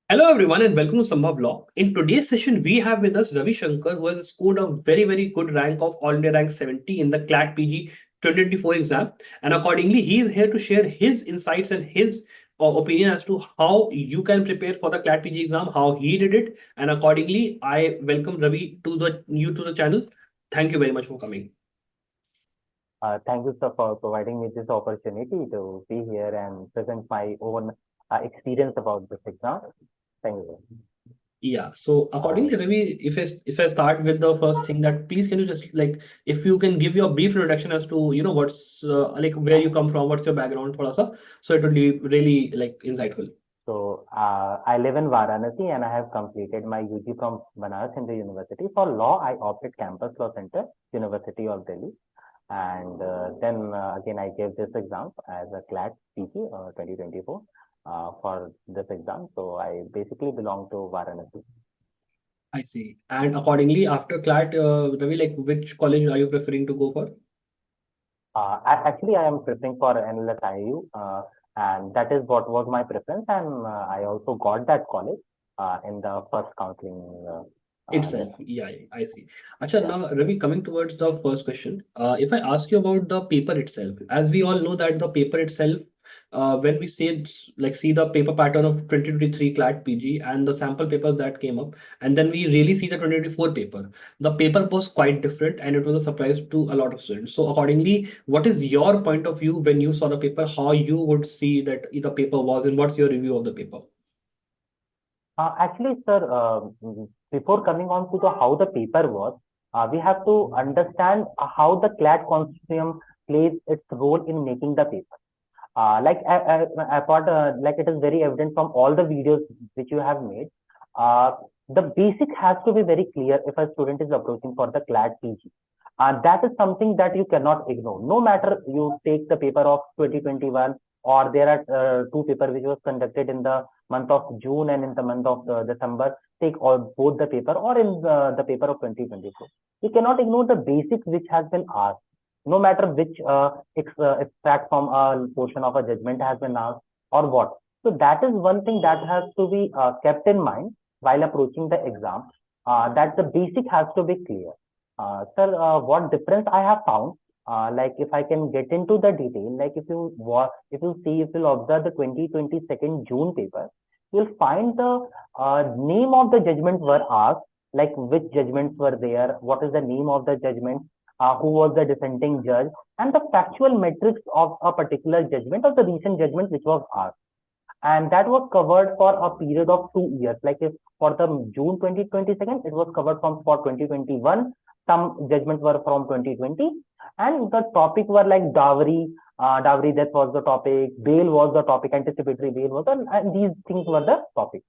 Hello everyone and welcome to Sambhav Law. In today's session, we have with us Ravi Shankar, who has scored a very good rank of All India Rank 70 in the CLAT PG 2024 exam. And accordingly, he is here to share his insights and his opinion as to how you can prepare for the CLAT PG exam, how he did it. And accordingly, I welcome Ravi to the channel. Thank you very much for coming. Thank you, sir, for providing me this opportunity to be here and present my own experience about this exam. Thank you. Yeah. So Uh, accordingly, Ravi, if I start with the first thing, that please can you just like, if you can give your brief introduction as to what's like where you come from, what's your background, thoda sa, so it would be really like insightful. I live in Varanasi and I have completed my UG from Banaras Hindu University. For law, I opted Campus Law Center, University of Delhi. And then again, I gave this exam as a CLAT PG 2024 for this exam. So I basically belong to Varanasi. I see. And accordingly, after CLAT, Ravi, like which college are you preferring to go for? Actually, I am preparing for NLSIU, and that is what was my preference. And I also got that college in the first counseling Itself. list. Yeah, I see. Acha, Yeah. now Ravi, coming towards the first question, if I ask you about the paper itself, as we all know that the paper itself, when we say like see the paper pattern of 2023 CLAT PG and the sample papers that came up, and then we really see the 2024 paper, the paper was quite different and it was a surprise to a lot of students. So accordingly, what is your point of view when you saw the paper, how you would see that the paper was, and what's your review of the paper? Actually, sir, before coming on to the how the paper was, we have to understand how the CLAT consortium plays its role in making the paper. Apart, like it is very evident from all the videos which you have made, uh, the basic has to be very clear if a student is approaching for the CLAT PG. That is something that you cannot ignore. No matter you take the paper of 2021 or there are two paper which was conducted in the month of June and in the month of December, take all both the paper or in the paper of 2024. You cannot ignore the basics which has been asked no matter which extract from a portion of a judgment has been asked or what. So that is one thing that has to be kept in mind while approaching the exam. That the basic has to be clear. Sir, what difference I have found? Like if I can get into the detail, like if you see, if you observe the 2022 June paper, you'll find the name of the judgments were asked, like which judgments were there, what is the name of the judgment, who was the dissenting judge, and the factual metrics of a particular judgment or the recent judgment which was asked. And that was covered for a period of 2 years. Like if for the June 2022, it was covered from for 2021. Some judgments were from 2020, and the topic were like dowry death was the topic, bail was the topic, anticipatory bail was, and these things were the topic.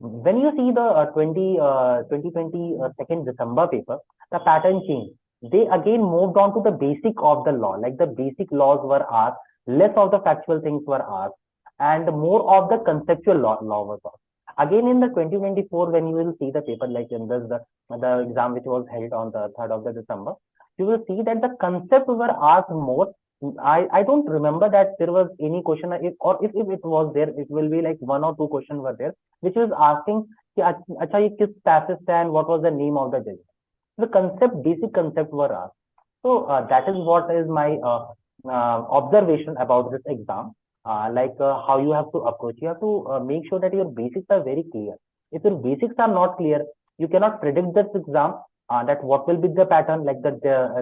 When you see the 2022 December paper, the pattern changed. They again moved on to the basic of the law, like the basic laws were asked, less of the factual things were asked, and more of the conceptual law was asked. Again, in the 2024, when you will see the paper, like in this, the exam which was held on the 3rd of the December, you will see that the concept were asked more. I don't remember that there was any question, if it was there, it will be like one or two questions were there which was asking कि अच्छा ये किस passage से and what was the name of the judge. The concept, basic concept were asked. So that is what is my observation about this exam. How you have to approach. You have to make sure that your basics are very clear. If your basics are not clear, you cannot predict this exam. That what will be the pattern. Like that,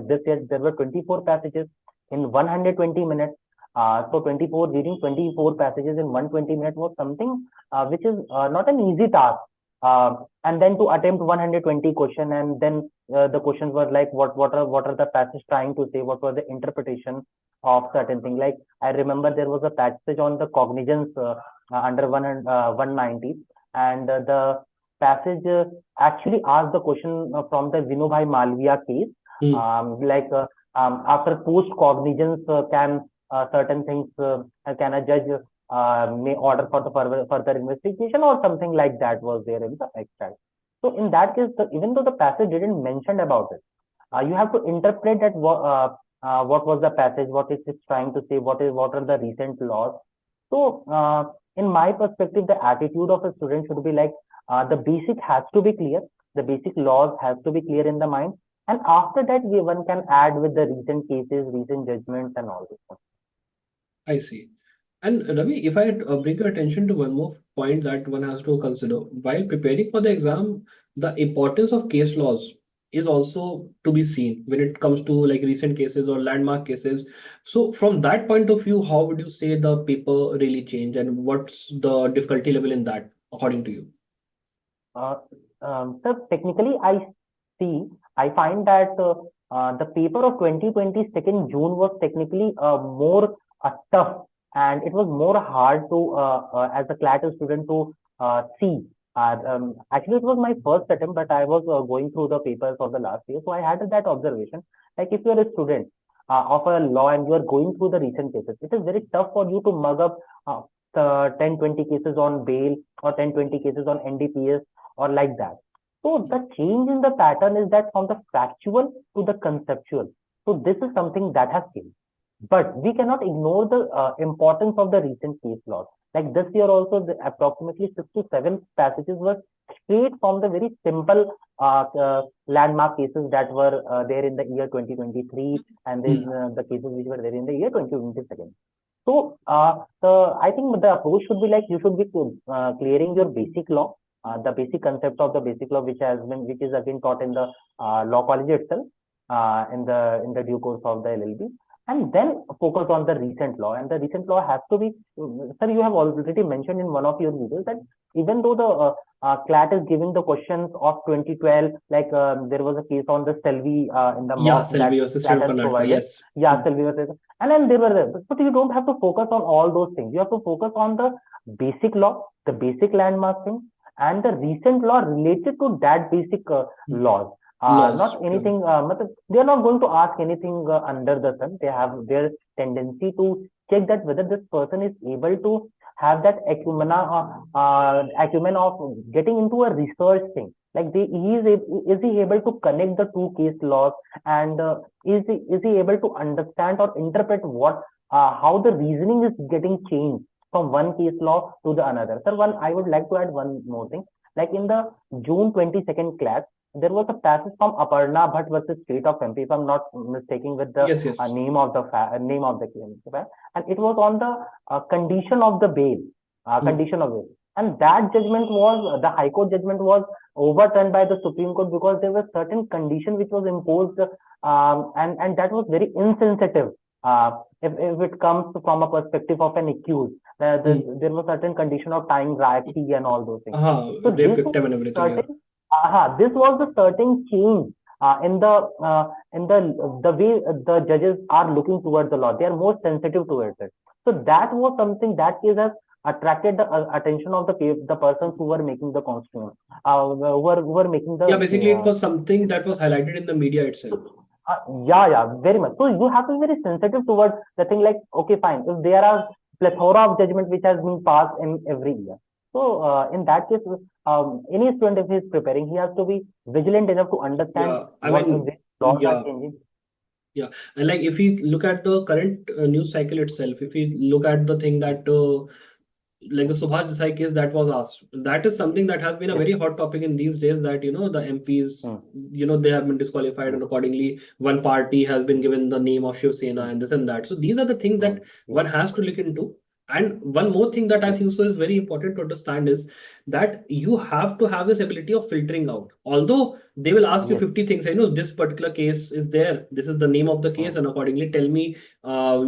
this year there were 24 passages in 120 minutes. So 24 reading 24 passages in 120 minutes was something which is not an easy task. And then to attempt 120 question, and then the questions were like what are the passages trying to say, what was the interpretation of certain thing. Like I remember there was a passage on the cognizance under 190, and the passage actually asked the question from the Vinobhai Malviya case, Hmm. after post cognizance can certain things can a judge may order for the further investigation or something like that was there in the extract. So in that case, even though the passage didn't mention about it, you have to interpret that what was the passage, what is it trying to say, what are the recent laws. So in my perspective, the attitude of a student should be like, the basic has to be clear, the basic laws has to be clear in the mind, and after that one can add with the recent cases, recent judgments, and all this stuff. I see. And Ravi, if I bring your attention to one more point that one has to consider while preparing for the exam, the importance of case laws is also to be seen when it comes to like recent cases or landmark cases. So from that point of view, how would you say the paper really changed and what's the difficulty level in that according to you? Uh, so technically, I find that the paper of 2020 2nd June was technically more tough, and it was more hard to as a CLAT student to see. Actually, it was my first attempt, but I was going through the papers of the last year, so I had that observation. Like if you are a student of a law and you are going through the recent cases, it is very tough for you to mug up the 10-20 cases on bail or 10-20 cases on NDPS or like that. So the change in the pattern is that from the factual to the conceptual. So this is something that has changed. But we cannot ignore the importance of the recent case laws. Like this year also, approximately 6 to 7 passages were straight from the very simple landmark cases that were there in the year 2023, and then the cases which were there in the year 2022. So I think the approach should be like you should be clearing your basic law, the basic concept of the basic law, which is again taught in the law college itself, in the due course of the LLB, and then focus on the recent law. And the recent law has to be, sir, you have already mentioned in one of your videos that even though the CLAT is giving the questions of 2012, like there was a case on the Selvi in the mock that Selvi versus State CLAT of has Karnataka, provided. yes. Yeah, Selvi versus, and then there were, but you don't have to focus on all those things. You have to focus on the basic law, the basic landmark thing, and the recent law related to that basic laws. Not anything, they are not going to ask anything under the sun. They have their tendency to check that whether this person is able to have that acumen of getting into a research thing. Like is he able to connect the two case laws, and is he able to understand or interpret what how the reasoning is getting changed from one case law to the another. Sir, I would like to add one more thing. Like in the June 22nd class, there was a passage from Aparna Bhatt versus State of MP, if I'm not mistaken with the name of the case, and it was on the condition of the bail, condition of bail, and that judgment was the High Court judgment was overturned by the Supreme Court because there was certain condition which was imposed, and that was very insensitive. If it comes from a perspective of an accused, there was certain condition of time, ripe and all those things. So this was the certain change in the way the judges are looking towards the law. They are more sensitive towards it. So that was something that case has attracted the attention of the persons who were making the constitution, who were making the basically it was something that was highlighted in the media itself. Very much. So you have to be very sensitive towards the thing. Like, okay, fine, if there are plethora of judgment which has been passed in every year, so in that case, any student, if he is preparing, he has to be vigilant enough to understand what laws are changing. Yeah, and like if we look at the current news cycle itself, if we look at the thing that like the Subhash Desai case that was asked, that is something that has been a very hot topic in these days, that the MPs, they have been disqualified, and accordingly one party has been given the name of Shiv Sena and this and that. So these are the things that one has to look into. And one more thing that I think so is very important to understand is that you have to have this ability of filtering out. Although they will ask you 50 things, this particular case is there, this is the name of the case, and accordingly tell me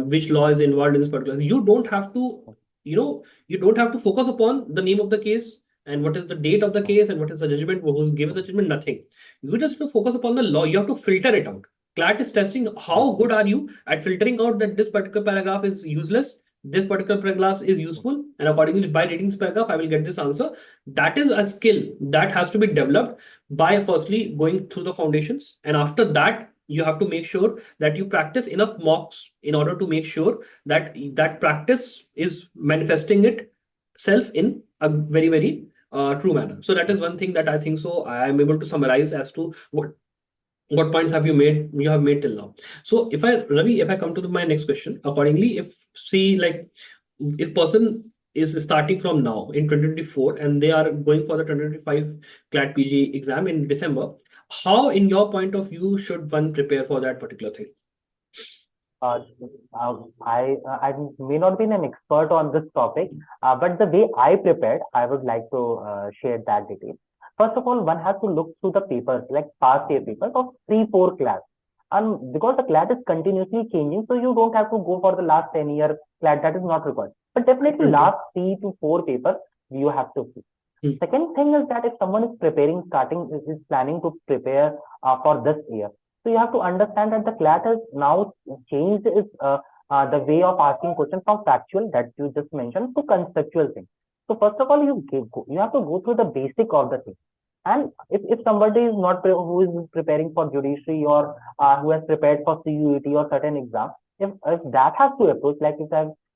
which law is involved in this particular. You don't have to, you don't have to focus upon the name of the case and what is the date of the case and what is the judgment, who's given the judgment, nothing. You just have to focus upon the law. You have to filter it out. CLAT is testing how good are you at filtering out that this particular paragraph is useless, this particular paragraph is useful, and accordingly by reading this paragraph I will get this answer. That is a skill that has to be developed by firstly going through the foundations, and after that you have to make sure that you practice enough mocks in order to make sure that that practice is manifesting itself in a very, very true manner. So that is one thing that I think so I am able to summarize as to what points have you have made till now. So if I come to my next question accordingly, if person is starting from now in 2024, and they are going for the 2025 CLAT PG exam in December, how, in your point of view, should one prepare for that particular thing? Uh, I may not be an expert on this topic, but the way I prepared, I would like to share that detail. First of all, one has to look through the papers, like past year papers of 3-4 class. And because the CLAT is continuously changing, so you don't have to go for the last 10-year CLAT, that is not required. But definitely last 3 to 4 papers, you have to see. Second thing is that if someone is preparing, is planning to prepare for this year, so you have to understand that the CLAT has now changed the way of asking questions from factual that you just mentioned to conceptual thing. So first of all, you have to go through the basic of the thing. And if somebody is not who is preparing for judiciary, or who has prepared for CUET or certain exam, if that has to approach, like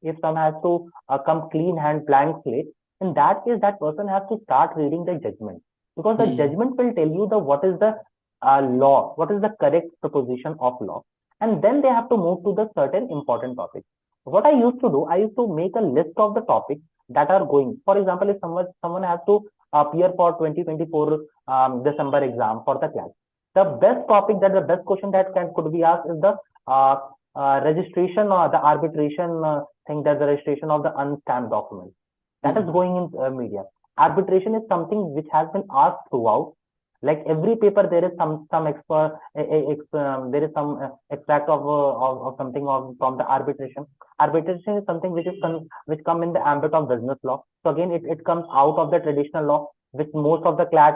if some has to come clean hand, blank slate, in that case, that person has to start reading the judgment, because the judgment will tell you the what is the law, what is the correct proposition of law, and then they have to move to the certain important topics. What I used to do, I used to make a list of the topics that are going. For example, if someone has to appear for 2024 December exam for the class, the best topic, that the best question that could be asked is the registration or the arbitration thing, that the registration of the unstamped document that is going in media. Arbitration is something which has been asked throughout. Like every paper, there is some expert, there is some extract of something from the arbitration. Arbitration is something which come in the ambit of business law. So again, it comes out of the traditional law, which most of the class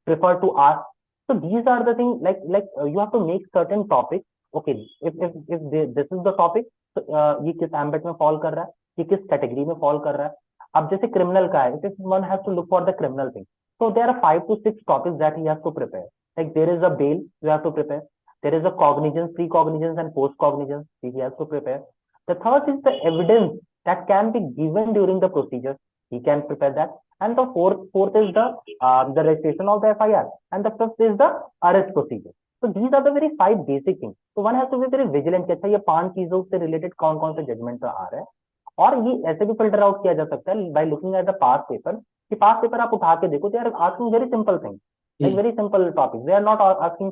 prefer to ask. So these are the things, like you have to make certain topics. Okay, if this is the topic, so ये किस ambit में fall कर रहा है, ये किस category में fall कर रहा है. अब जैसे criminal का है, if one has to look for the criminal thing, so there are 5 to 6 topics that he has to prepare. Like there is a bail, you have to prepare. There is a cognizance, pre-cognizance and post-cognizance, he has to prepare. The third is the evidence that can be given during the procedure, he can prepare that. And the fourth is the registration of the FIR, and the fifth is the arrest procedure. So these are the very 5 basic things. So one has to be very vigilant कि अच्छा ये 5 चीजों से related कौन-कौन से judgment आ रहा है, और ये ऐसे भी filter out किया जा सकता है by looking at the past paper. कि past paper आप उठा के देखो, they are asking very simple things, like very simple topics. They are not asking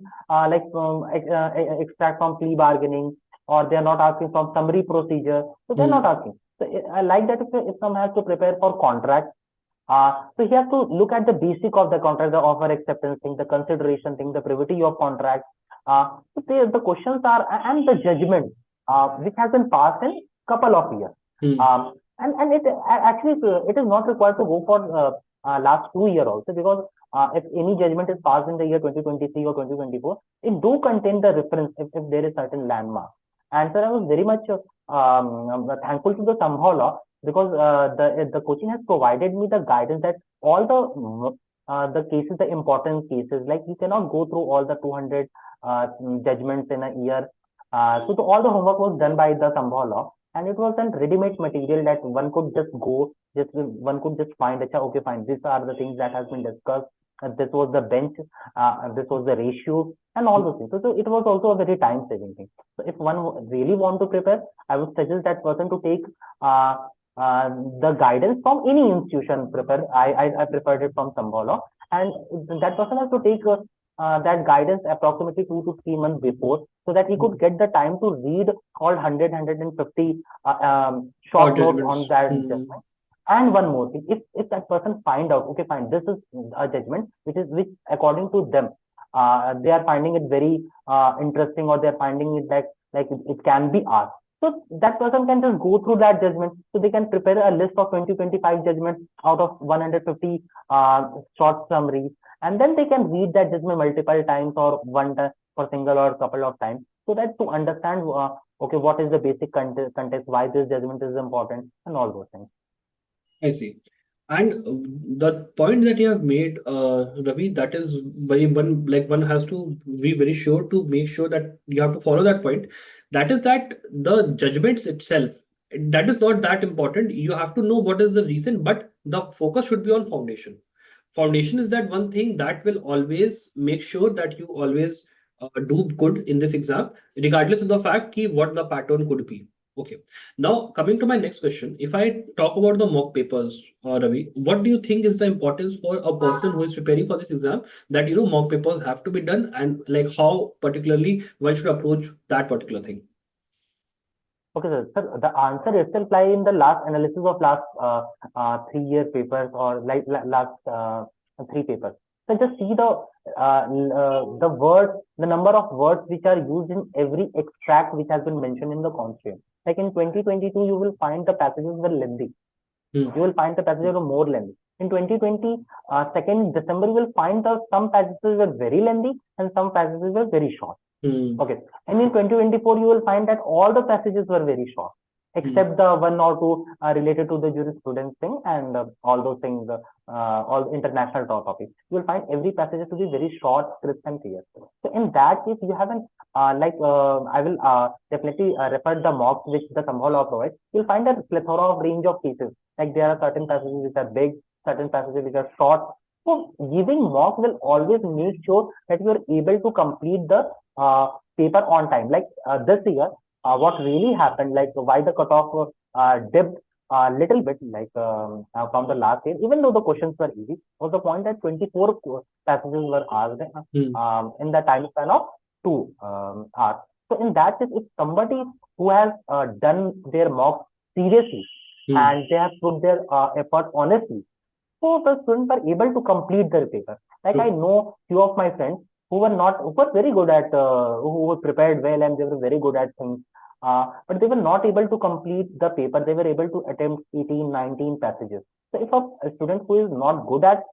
extract from plea bargaining, or they are not asking from summary procedure. So they are not asking. So I like that if someone has to prepare for contract, so he has to look at the basic of the contract, the offer acceptance thing, the consideration thing, the privity of contract. So the questions are, and the judgment which has been passed in couple of years. And it actually it is not required to go for last 2 years also, because if any judgment is passed in the year 2023 or 2024, it do contain the reference if there is certain landmark. And so I was very much thankful to the Sambhav law, because the coaching has provided me the guidance that all the cases, the important cases, like you cannot go through all the 200 judgments in a year. So all the homework was done by the Sambhav law, and it was a ready-made material that one could just one could just find, okay, fine, these are the things that has been discussed. This was the bench, this was the ratio, and all those things. So it was also a very time-saving thing. So if one really want to prepare, I would suggest that person to take the guidance from any institution. I preferred it from Sambhav, and that person has to take that guidance approximately 2 to 3 months before, so that he could get the time to read all 150 short notes on that judgment. And one more thing, if that person find out, okay, fine, this is a judgment which according to them, they are finding it very interesting, or they are finding it like it can be asked. So that person can just go through that judgment. So they can prepare a list of 20-25 judgments out of 150 short summaries, and then they can read that judgment multiple times, or one time for single or couple of times, so that to understand okay, what is the basic context, why this judgment is important, and all those things. I see. And the point that you have made, Ravi, that is one has to be very sure to make sure that you have to follow that point. That is that the judgments itself, that is not that important. You have to know what is the reason, but the focus should be on foundation. Foundation is that one thing that will always make sure that you always do good in this exam, regardless of the fact what the pattern could be. Okay. Now, coming to my next question, if I talk about the mock papers, Ravi, what do you think is the importance for a person who is preparing for this exam that, mock papers have to be done, and like how particularly one should approach that particular thing? Okay, sir. Sir, the answer itself lie in the last analysis of last 3 year papers, or like last 3 papers. So just see the words, the number of words which are used in every extract which has been mentioned in the constraint. Like in 2022, you will find the passages were lengthy. You will find the passages were more lengthy. In 2020, 2nd December, you will find the some passages were very lengthy and some passages were very short. Okay. And in 2024, you will find that all the passages were very short, except the one or two related to the jurisprudence thing and all those things, all international topics. You will find every passage to be very short, crisp, and clear. So in that case, you haven't I will definitely refer the mocks which the Sambhav law provides. You'll find a plethora of range of cases. Like there are certain passages which are big, certain passages which are short. So giving mock will always make sure that you are able to complete the paper on time. Like this year, what really happened, like why the cutoff dipped a little bit, like from the last year, even though the questions were easy, was the point that 24 passages were asked in the time span of 2 hours. So in that case, if somebody who has done their mock seriously and they have put their effort honestly, so the students are able to complete their paper. Like I know few of my friends who were very good at, who were prepared well and they were very good at things. But they were not able to complete the paper. They were able to attempt 18, 19 passages. So if a student who is not good at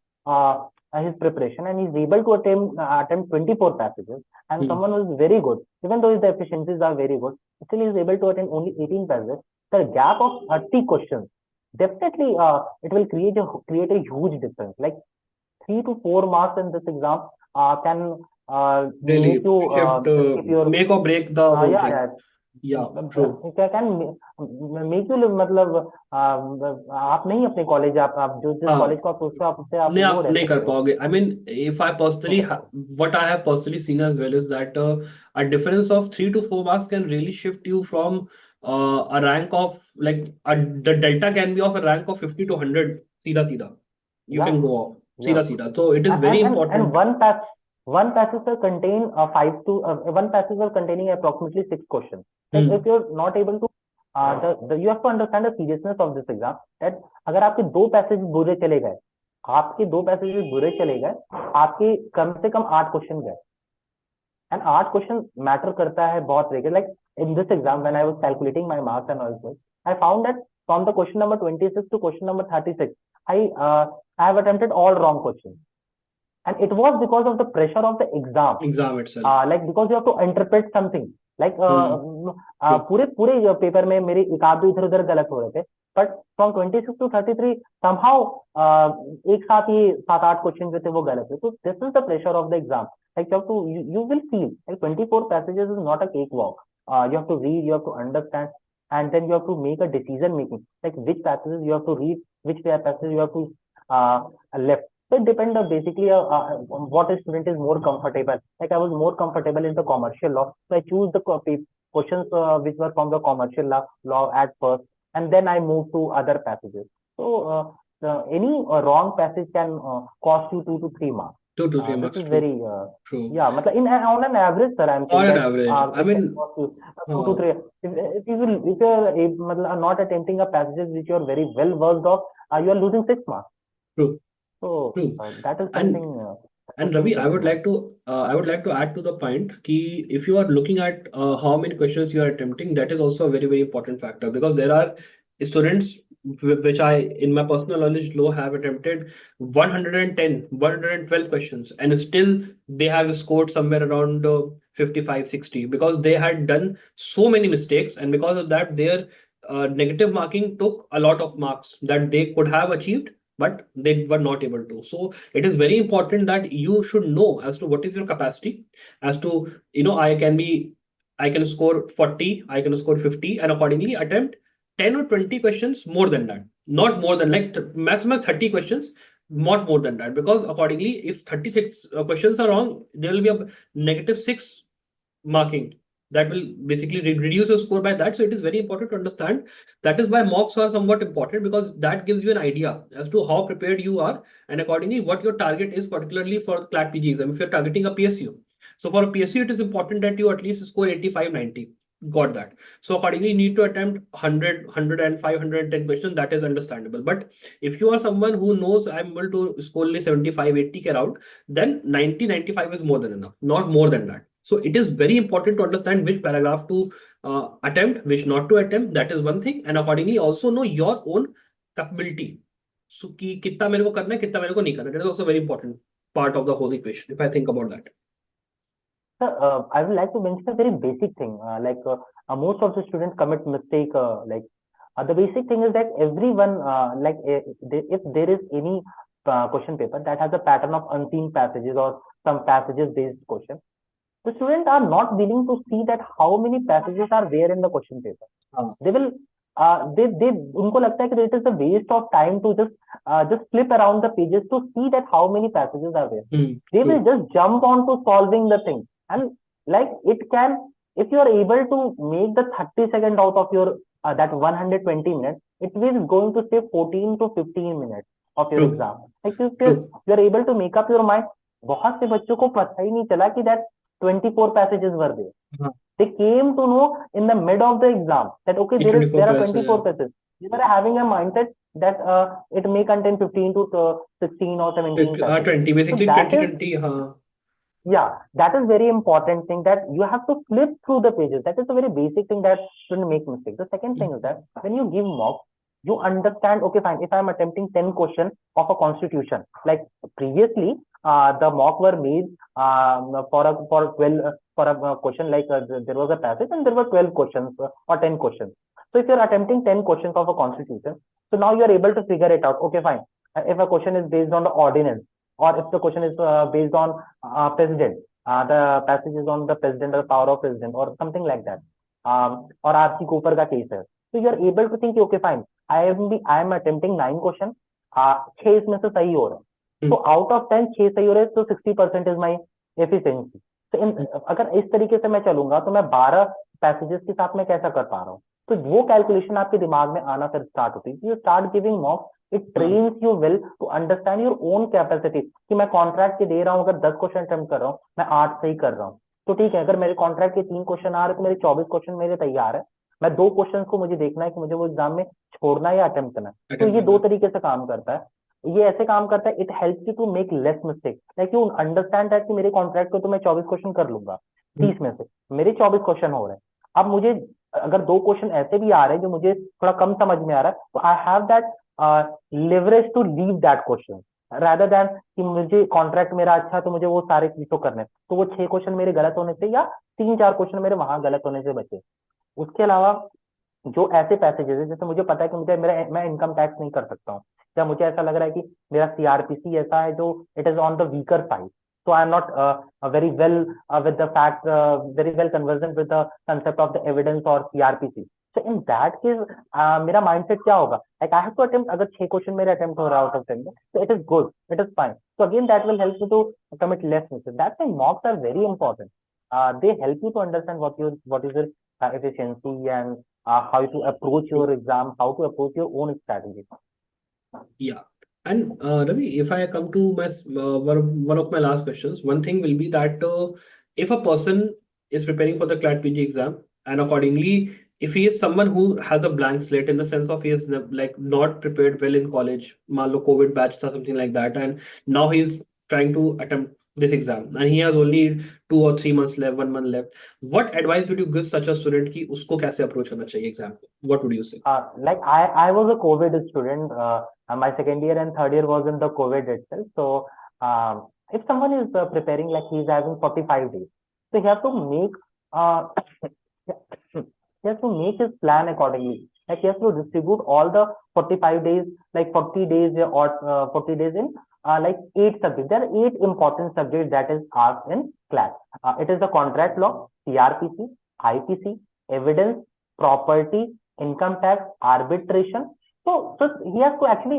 his preparation and is able to attempt 24 passages, and someone who is very good, even though his efficiencies are very good, still is able to attempt only 18 passages, the gap of 30 questions, definitely it will create a huge difference. Like 3 to 4 marks in this exam can Really make you shift, keep your make or break the whole thing. yeah, Yeah, true. can make you मतलब आप नहीं अपने college आप जो जिस हाँ, college को आप सोचते हो आप उससे आप नहीं वो आप रह नहीं कर सकते हो. पाओगे. I mean, if I personally what I have personally seen as well is that a difference of 3 to 4 marks can really shift you from a rank of like the delta can be of a rank of 50 to 100 सीधा you Yeah, can go off yeah. सीधा. So it is very And important. one passage will contain one passage will containing approximately 6 questions. Like if you're not able to you have to understand the seriousness of this exam, that अगर आपके 2 passage बुरे चले गए, आपके कम से कम 8 question गए. And 8 question matter करता है बहुत तरीके. Like in this exam, when I was calculating my marks and all, I found that from the question number 26 to question number 36, I have attempted all wrong questions. And it was because of the pressure of the exam itself. Like because you have to interpret something. Like पूरे paper में मेरे एक आध इधर उधर गलत हो रहे थे. But from 26 to 33, somehow एक साथ ये 7-8 क्वेश्चन जो थे वो गलत थे. So this is the pressure of the exam. Like you will feel like 24 passages is not a cakewalk. You have to read, you have to understand, and then you have to make a decision making. Like which passages you have to read, which passages you have to left. So it depends basically what a student is more comfortable. Like I was more comfortable in the commercial law, so I choose the questions which were from the commercial law at first, and then I moved to other passages. So any wrong passage can cost you 2 to 3 marks. 2 to 3 marks. This is very true. Yeah. मतलब on an average, sir, I'm saying On an that average, I it mean, can cost you 2 to 3. If you are not attempting a passages which you are very well versed of, you are losing 6 marks. True. So True. that is something. And Ravi, I would like to add to the point कि if you are looking at how many questions you are attempting, that is also a very, very important factor, because there are students which I, in my personal knowledge low, have attempted 110, 112 questions, and still they have scored somewhere around 55, 60, because they had done so many mistakes, and because of that, their negative marking took a lot of marks that they could have achieved, but they were not able to. So it is very important that you should know as to what is your capacity, as to I can score 40, I can score 50, and accordingly attempt 10 or 20 questions more than that, not more than like maximum 30 questions, not more than that, because accordingly if 36 questions are wrong, there will be a -6 marking that will basically reduce your score by that. So it is very important to understand. That is why mocks are somewhat important, because that gives you an idea as to how prepared you are, and accordingly what your target is, particularly for CLAT PG exam. If you're targeting a PSU, so for a PSU, it is important that you at least score 85, 90. Got that. So accordingly, you need to attempt 100, 105, 110 questions. That is understandable. But if you are someone who knows I'm able to score only 75, 80 get out, then 90, 95 is more than enough, not more than that. So it is very important to understand which paragraph to attempt, which not to attempt. That is one thing. And accordingly, also know your own capability. So कि कितना मेरे को करना है, कितना मेरे को नहीं करना. That is also very important part of the whole equation, if I think about that. Sir, I would like to mention a very basic thing. Most of the students commit mistake. The basic thing is that everyone, if there is any question paper that has a pattern of unseen passages or some passages based question, the students are not willing to see that how many passages are there in the question paper. They will, they उनको लगता है कि it is a waste of time to just flip around the pages to see that how many passages are there. They will just jump on to solving the thing. And like it can, if you are able to make the 30 seconds out of your that 120 minutes, it is going to save 14 to 15 minutes of your exam. Like if you are able to make up your mind, बहुत से बच्चों को पता ही नहीं चला कि that 24 passages were there. They came to know in the mid of the exam that okay, there are 24 passages. They were having a mindset that it may contain 15 to 16 or 17 passages. 20, basically so 20. Yeah, that is very important thing, that you have to flip through the pages. That is a very basic thing that shouldn't make mistakes. The second thing is that when you give mock, you understand, okay, fine, if I'm attempting 10 questions of a constitution, like previously, the mock were made for a question, like there was a passage and there were 12 questions or 10 questions. So if you're attempting 10 questions of a constitution, so now you're able to figure it out. Okay, fine. If a question is based on the ordinance, or if the question is based on president, the passage is on the president or the power of president or something like that, or RC Cooper ka case hai. So you are able to think, okay, fine, I am attempting 9 questions, 6 इसमें से सही हो रहा है. So out of 10, 6 सही हो रहे हैं, so 60% is my efficiency. So अगर इस तरीके से मैं चलूंगा तो मैं 12 पैसेजेस के साथ में कैसा कर पा रहा हूँ. तो वो कैलकुलेशन आपके दिमाग में आना फिर स्टार्ट होती है. You start giving mock, it trains you well to understand your own capacity. कि मैं कॉन्ट्रैक्ट के दे रहा हूँ, अगर 10 क्वेश्चन अटेम्प्ट कर रहा हूँ, मैं 8 सही कर रहा हूँ, तो ठीक है. अगर मेरे कॉन्ट्रैक्ट के 3 क्वेश्चन आ रहे हैं तो मेरे 24 क्वेश्चन मेरे तैयार है. मैं 2 क्वेश्चन को मुझे देखना है कि मुझे वो एग्जाम में छोड़ना है या अटेम्प्ट करना है. तो ये 2 तरीके से काम करता है. ये ऐसे काम करता है, it helps you to make less mistake. Like you understand that कि मेरे कॉन्ट्रैक्ट को तो मैं 24 क्वेश्चन कर लूंगा, 30 में से मेरे 24 क्वेश्चन हो रहे हैं. अब मुझे अगर 2 क्वेश्चन ऐसे भी आ रहे हैं जो मुझे थोड़ा कम समझ में आ रहा है, तो I have that leverage to leave that question rather than कि मुझे कॉन्ट्रैक्ट मेरा अच्छा है तो मुझे वो सारे चीज तो करने, तो वो 6 क्वेश्चन मेरे गलत होने से या 3-4 क्वेश्चन मेरे वहां गलत होने से बचे. उसके अलावा जो ऐसे पैसेजेस है, जैसे मुझे पता है कि मैं इनकम टैक्स नहीं कर सकता हूँ, या मुझे ऐसा लग रहा है कि मेरा सीआरपीसी ऐसा है जो it is on the weaker side, so I'm not very well with the fact, very well conversant with the concept of the evidence or CRPC. So in that case, मेरा mindset क्या होगा? Like I have to attempt, अगर 6 question मेरे attempt हो रहा है out of 10 में, so it is good, it is fine. So again, that will help you to commit less mistakes. That's why mocks are very important. They help you to understand what is your efficiency and how to approach your exam, how to approach your own strategy. Yeah. And Ravi, if I come to my one of my last questions, one thing will be that if a person is preparing for the CLAT PG exam, and accordingly, if he is someone who has a blank slate in the sense of he is like not prepared well in college, मान लो COVID batch or something like that, and now he's trying to attempt this exam and he has only 2 or 3 months left, 1 month left, what advice would you give such a student कि उसको कैसे approach करना चाहिए exam? What would you say? Like I was a COVID student. My second year and third year was in the COVID itself. So if someone is preparing, like he's having 45 days, so he has to make he has to make his plan accordingly. Like he has to distribute all the 45 days, like 40 days or 40 days in like 8 subjects. There are 8 important subjects that is asked in class. It is the contract law, CRPC, IPC, evidence, property, income tax, arbitration. So he has to actually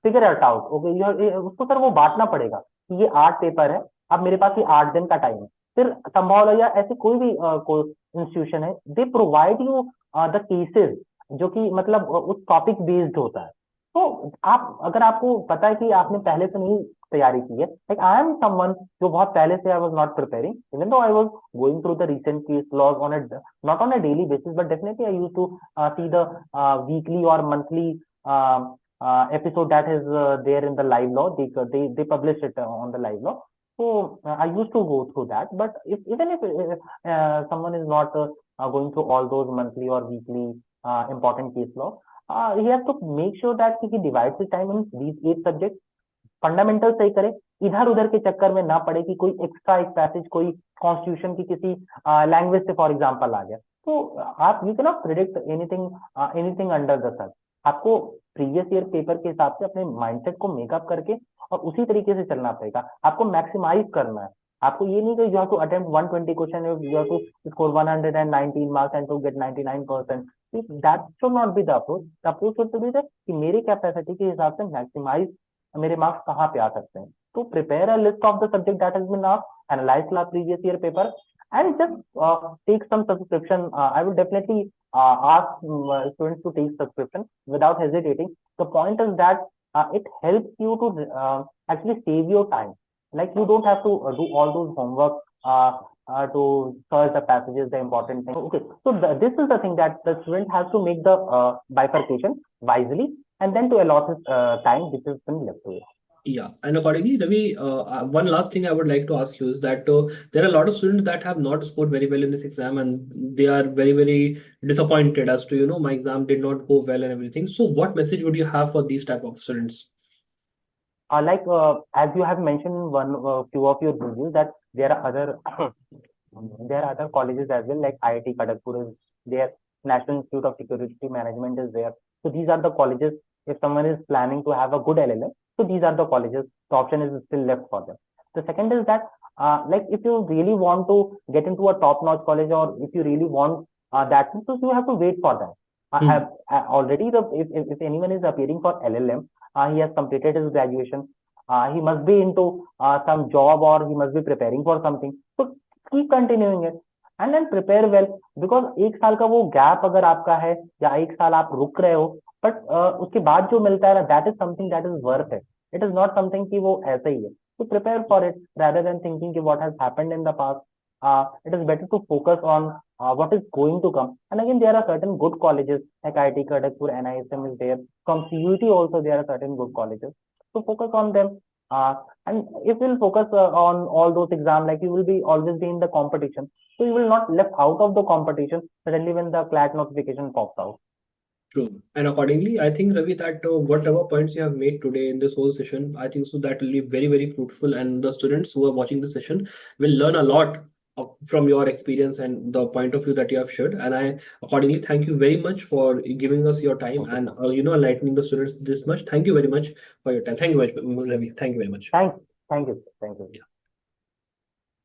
figure it out. Okay, उसको sir वो बांटना पड़ेगा कि ये 8 paper है, अब मेरे पास ये 8 दिन का टाइम है, फिर संभव या ऐसे कोई भी इंस्टीट्यूशन है, they provide you the cases जो कि मतलब उस टॉपिक बेस्ड होता है। तो आप अगर आपको पता है कि आपने पहले से नहीं तैयारी की है, लाइक आई एम समवन जो बहुत पहले से I was not preparing, even though I was going through the recent case laws on a not on a daily basis, but definitely I used to see the weekly or monthly episode that is there in the live law. They publish it on the live law. So I used to go through that. But even if someone is not going through all those monthly or weekly important case law, he has to make sure that he divides his time in these 8 subjects. Fundamental सही करे, इधर उधर के चक्कर में ना पड़े कि कोई एक्स्ट्रा एक पैसेज कोई कॉन्स्टिट्यूशन की किसी लैंग्वेज से फॉर एग्जांपल आ गया, तो आप you can not predict anything under the sun. आपको प्रीवियस ईयर पेपर के हिसाब से अपने माइंडसेट को मेकअप करके और उसी तरीके से चलना पड़ेगा। आपको मैक्सिमाइज करना है, आपको ये नहीं कि you have to attempt 120 question, you have to score 119 marks and to get 99%। That should not be the approach. The approach should be that कि मेरी कैपेसिटी के हिसाब से मैक्सिमाइज मेरे मार्क्स कहाँ पे आ सकते हैं। तो prepare a list of the subject that has been asked, analyse the previous year paper and just take some subscription. I would definitely ask students to take subscription without hesitating. The point is that it helps you to actually save your time. Like you don't have to do all those homework to search the passages, the important things. Okay, so this is the thing that the student has to make the bifurcation wisely and then to allot his time which has been left to it. Yeah, and accordingly, Ravi, one last thing I would like to ask you is that there are a lot of students that have not scored very well in this exam, and they are very, very disappointed as to, my exam did not go well and everything. So, what message would you have for these type of students? As you have mentioned in few of your videos that there are other there are other colleges as well, like IIT Kharagpur is there, National Institute of Security Management is there. So these are the colleges. If someone is planning to have a good LLM, so these are the colleges. The option is still left for them. The second is that like if you really want to get into a top-notch college, or if you really want that, so you have to wait for that. I have already if anyone is appearing for LLM, he has completed his graduation. He must be into some job, or he must be preparing for something. So keep continuing it and then prepare well, because एक साल का वो gap अगर आपका है या एक साल आप रुक रहे हो, बट उसके बाद जो मिलता है ना, that is something that is worth it. It is not something कि वो ऐसा ही है। तो prepare for it rather than thinking कि what has happened in the past. It is better to focus on what is going to come. And again, there are certain good colleges like IIT Kharagpur, NISM is there. From CUT also there are certain good colleges. So focus on them. And if you'll focus on all those exams, like you will be always be in the competition. So you will not left out of the competition suddenly when the CLAT notification pops out. True. And accordingly, I think, Ravi, that whatever points you have made today in this whole session, I think so that will be very, very fruitful. And the students who are watching the session will learn a lot from your experience and the point of view that you have shared. And I accordingly thank you very much for giving us your time and enlightening the students this much. Thank you very much for your time. Thank you very much, Ravi. Thank you very much. Thank you.